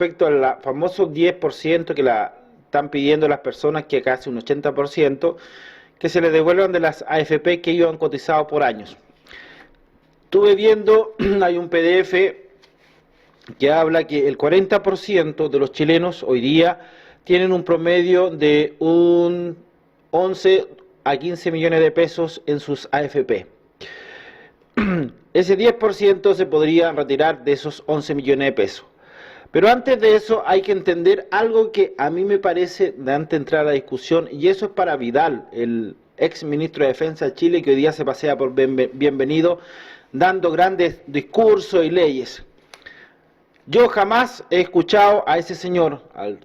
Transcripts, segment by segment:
respecto al famoso 10% que la están pidiendo las personas, que casi un 80%, que se les devuelvan de las AFP que ellos han cotizado por años. Estuve viendo, hay un PDF que habla que el 40% de los chilenos hoy día tienen un promedio de un 11 a 15 millones de pesos en sus AFP. Ese 10% se podría retirar de esos 11 millones de pesos. Pero antes de eso hay que entender algo que a mí me parece, de antes de entrar a la discusión, y eso es para Vidal, el ex ministro de Defensa de Chile, que hoy día se pasea por bienvenido, dando grandes discursos y leyes. Yo jamás he escuchado a ese señor, al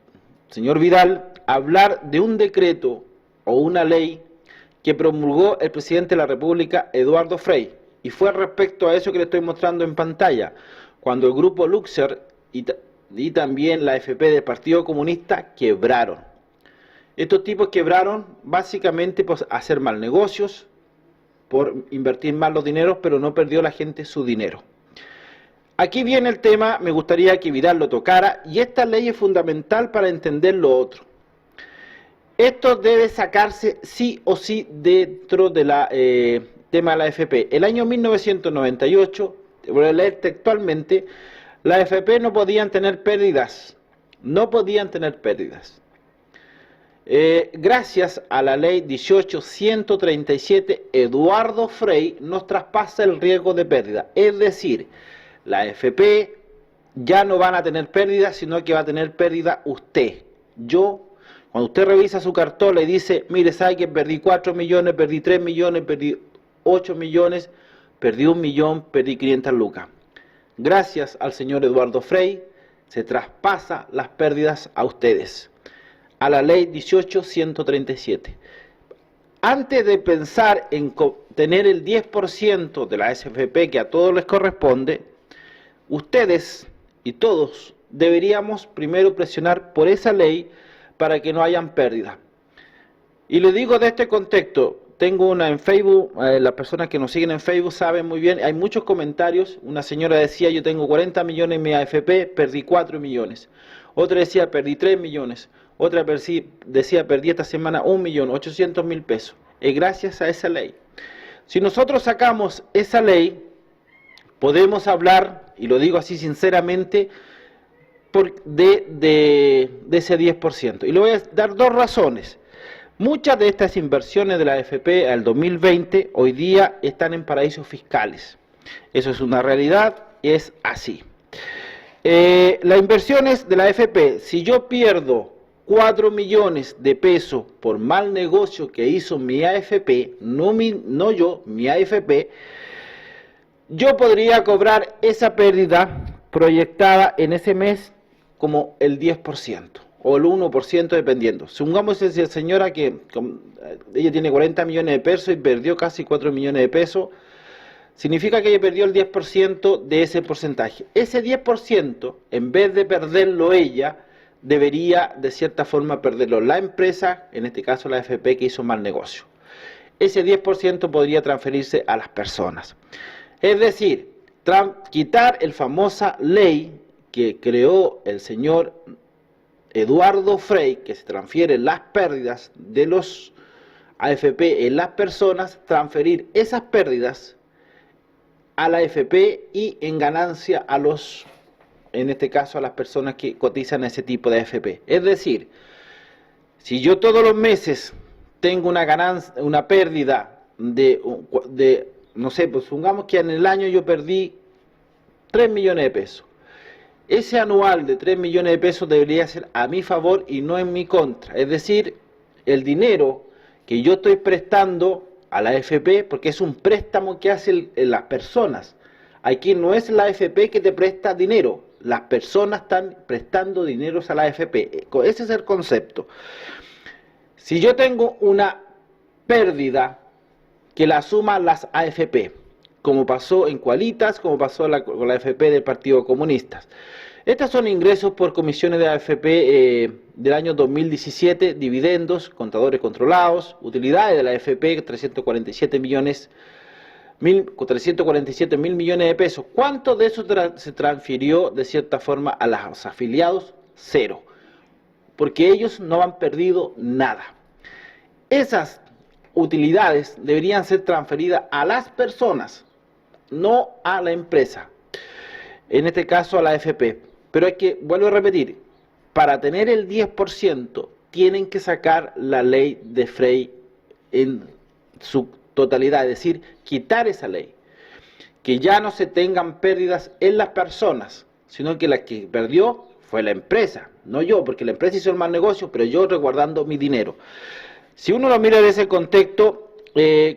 señor Vidal, hablar de un decreto o una ley que promulgó el presidente de la República, Eduardo Frei, y fue respecto a eso que le estoy mostrando en pantalla, cuando el grupo Luxer y también la AFP del Partido Comunista quebraron. Estos tipos quebraron básicamente por hacer mal negocios, por invertir mal los dineros, pero no perdió la gente su dinero. Aquí viene el tema, me gustaría que Vidal lo tocara, y esta ley es fundamental para entender lo otro. Esto debe sacarse sí o sí dentro de la tema de la AFP. El año 1998, voy a leer textualmente, la AFP no podían tener pérdidas, no podían tener pérdidas. Gracias a la ley 18.137, Eduardo Frei nos traspasa el riesgo de pérdida. Es decir, la AFP ya no van a tener pérdidas, sino que va a tener pérdida usted. Yo, cuando usted revisa su cartola y dice, mire, sabe que perdí 4 millones, perdí 3 millones, perdí 8 millones, perdí 1 millón, perdí 500 lucas. Gracias al señor Eduardo Frei, se traspasa las pérdidas a ustedes, a la ley 18.137. Antes de pensar en tener el 10% de la AFP que a todos les corresponde, ustedes y todos deberíamos primero presionar por esa ley para que no hayan pérdidas. Y le digo de este contexto, tengo una en Facebook, las personas que nos siguen en Facebook saben muy bien, hay muchos comentarios. Una señora decía, yo tengo 40 millones en mi AFP, perdí 4 millones. Otra decía, perdí 3 millones. Otra decía, perdí esta semana 1.800.000 pesos. Es gracias a esa ley. Si nosotros sacamos esa ley, podemos hablar, y lo digo así sinceramente, de ese 10%. Y le voy a dar dos razones. Muchas de estas inversiones de la AFP al 2020 hoy día están en paraísos fiscales. Eso es una realidad, es así. Las inversiones de la AFP, si yo pierdo 4 millones de pesos por mal negocio que hizo mi AFP, no yo, mi AFP, yo podría cobrar esa pérdida proyectada en ese mes como el 10%. O el 1% dependiendo. Supongamos esa señora que ella tiene 40 millones de pesos y perdió casi 4 millones de pesos, significa que ella perdió el 10% de ese porcentaje. Ese 10%, en vez de perderlo ella, debería de cierta forma perderlo la empresa, en este caso la AFP que hizo mal negocio. Ese 10% podría transferirse a las personas. Es decir, quitar la famosa ley que creó el señor Eduardo Frei, que se transfieren las pérdidas de los AFP en las personas, transferir esas pérdidas a la AFP y en ganancia a los, en este caso a las personas que cotizan ese tipo de AFP. Es decir, si yo todos los meses tengo una ganancia, una pérdida de no sé, pues supongamos que en el año yo perdí 3 millones de pesos. Ese anual de 3 millones de pesos debería ser a mi favor y no en mi contra. Es decir, el dinero que yo estoy prestando a la AFP, porque es un préstamo que hacen las personas. Aquí no es la AFP que te presta dinero, las personas están prestando dinero a la AFP. Ese es el concepto. Si yo tengo una pérdida que la suman las AFP, como pasó en Qualitas, como pasó con la AFP del Partido Comunista. Estos son ingresos por comisiones de AFP del año 2017, dividendos, contadores controlados, utilidades de la AFP, 347 millones 347.000 millones de pesos. ¿Cuánto de eso se transfirió de cierta forma a los afiliados? Cero. Porque ellos no han perdido nada. Esas utilidades deberían ser transferidas a las personas, no a la empresa. En este caso a la AFP. Pero hay que, vuelvo a repetir, para tener el 10% tienen que sacar la ley de Frey en su totalidad, es decir, quitar esa ley, que ya no se tengan pérdidas en las personas, sino que la que perdió fue la empresa, no yo, porque la empresa hizo el mal negocio, pero yo resguardando mi dinero. Si uno lo mira en ese contexto,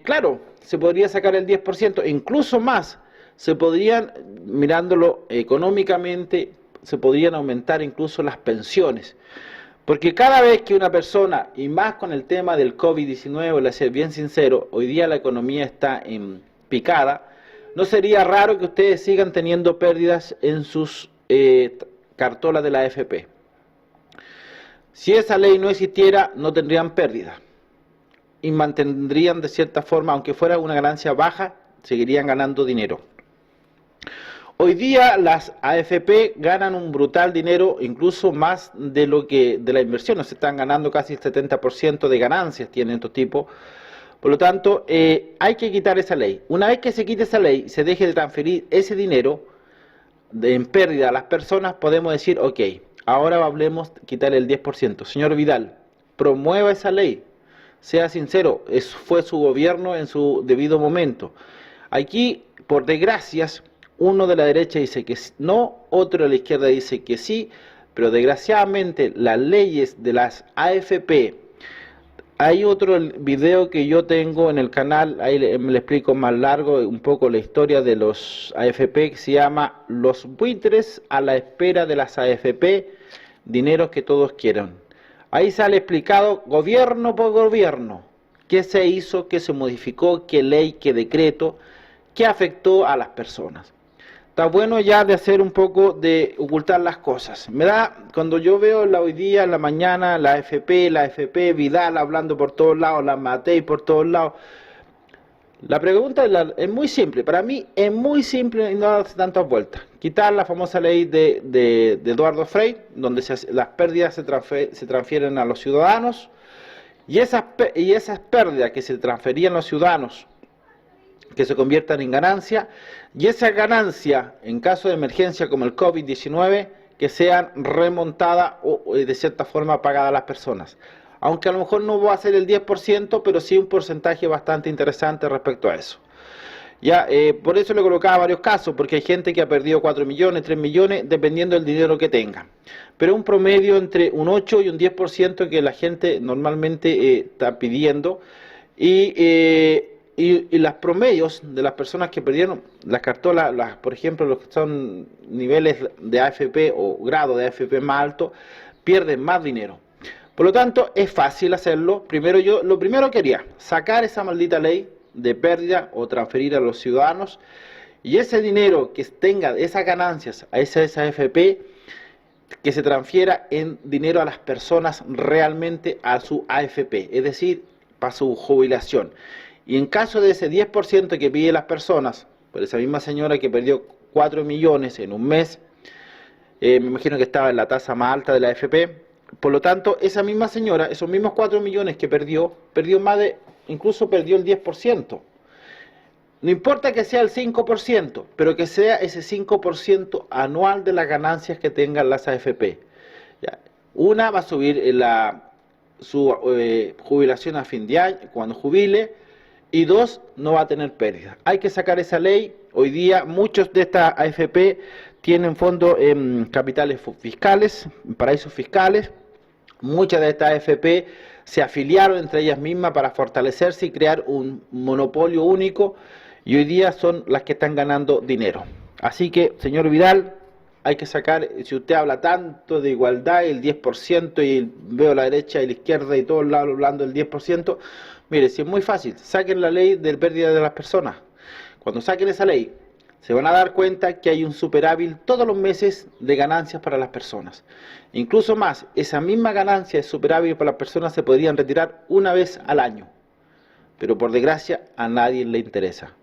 claro, se podría sacar el 10%, incluso más, se podrían, mirándolo económicamente, se podrían aumentar incluso las pensiones. Porque cada vez que una persona, y más con el tema del COVID-19, le ser bien sincero, hoy día la economía está en picada, no sería raro que ustedes sigan teniendo pérdidas en sus cartolas de la AFP. Si esa ley no existiera, no tendrían pérdida. Y mantendrían de cierta forma, aunque fuera una ganancia baja, seguirían ganando dinero. Hoy día las AFP ganan un brutal dinero, incluso más de lo que de la inversión, se están ganando casi el 70% de ganancias tienen estos tipos. Por lo tanto, hay que quitar esa ley. Una vez que se quite esa ley, se deje de transferir ese dinero en pérdida a las personas, podemos decir, ok, ahora hablemos de quitar el 10%. Señor Vidal, promueva esa ley, sea sincero, fue su gobierno en su debido momento. Aquí, por desgracias, uno de la derecha dice que no, otro de la izquierda dice que sí, pero desgraciadamente las leyes de las AFP, hay otro video que yo tengo en el canal, ahí me le explico más largo un poco la historia de los AFP, que se llama Los buitres a la espera de las AFP, dineros que todos quieren. Ahí sale explicado gobierno por gobierno, qué se hizo, qué se modificó, qué ley, qué decreto, qué afectó a las personas. Está bueno ya de hacer un poco de ocultar las cosas. Me da, cuando yo veo hoy día, en la mañana, la AFP, Vidal hablando por todos lados, la Matei por todos lados. La pregunta es muy simple, para mí es muy simple y no hace tantas vueltas. Quitar la famosa ley de Eduardo Frei, donde las pérdidas se transfieren a los ciudadanos, y esas pérdidas que se transferían a los ciudadanos, que se conviertan en ganancia, y esa ganancia, en caso de emergencia como el COVID-19, que sean remontadas o de cierta forma pagadas a las personas. Aunque a lo mejor no va a ser el 10%, pero sí un porcentaje bastante interesante respecto a eso. Ya, por eso le colocaba varios casos, porque hay gente que ha perdido 4 millones, 3 millones, dependiendo del dinero que tenga. Pero un promedio entre un 8 y un 10% que la gente normalmente está pidiendo, y los promedios de las personas que perdieron las cartolas, por ejemplo, los que son niveles de AFP o grado de AFP más alto, pierden más dinero. Por lo tanto, es fácil hacerlo. Lo primero que haría, sacar esa maldita ley de pérdida o transferir a los ciudadanos, y ese dinero que tenga, esas ganancias a esa AFP, que se transfiera en dinero a las personas realmente a su AFP, es decir, para su jubilación. Y en caso de ese 10% que pide las personas, por esa misma señora que perdió 4 millones en un mes, me imagino que estaba en la tasa más alta de la AFP, por lo tanto, esa misma señora, esos mismos 4 millones que perdió más incluso perdió el 10%. No importa que sea el 5%, pero que sea ese 5% anual de las ganancias que tengan las AFP. Ya. Una va a subir su jubilación a fin de año, cuando jubile, y dos, no va a tener pérdida. Hay que sacar esa ley. Hoy día muchos de estas AFP tienen fondos en capitales fiscales, en paraísos fiscales. Muchas de estas AFP se afiliaron entre ellas mismas para fortalecerse y crear un monopolio único, y hoy día son las que están ganando dinero. Así que, señor Vidal, hay que sacar, si usted habla tanto de igualdad, el 10%, y veo la derecha y la izquierda y todos lados hablando del 10%, mire, si es muy fácil, saquen la ley de pérdida de las personas. Cuando saquen esa ley, se van a dar cuenta que hay un superávit todos los meses de ganancias para las personas. Incluso más, esa misma ganancia de superávit para las personas se podrían retirar una vez al año. Pero por desgracia a nadie le interesa.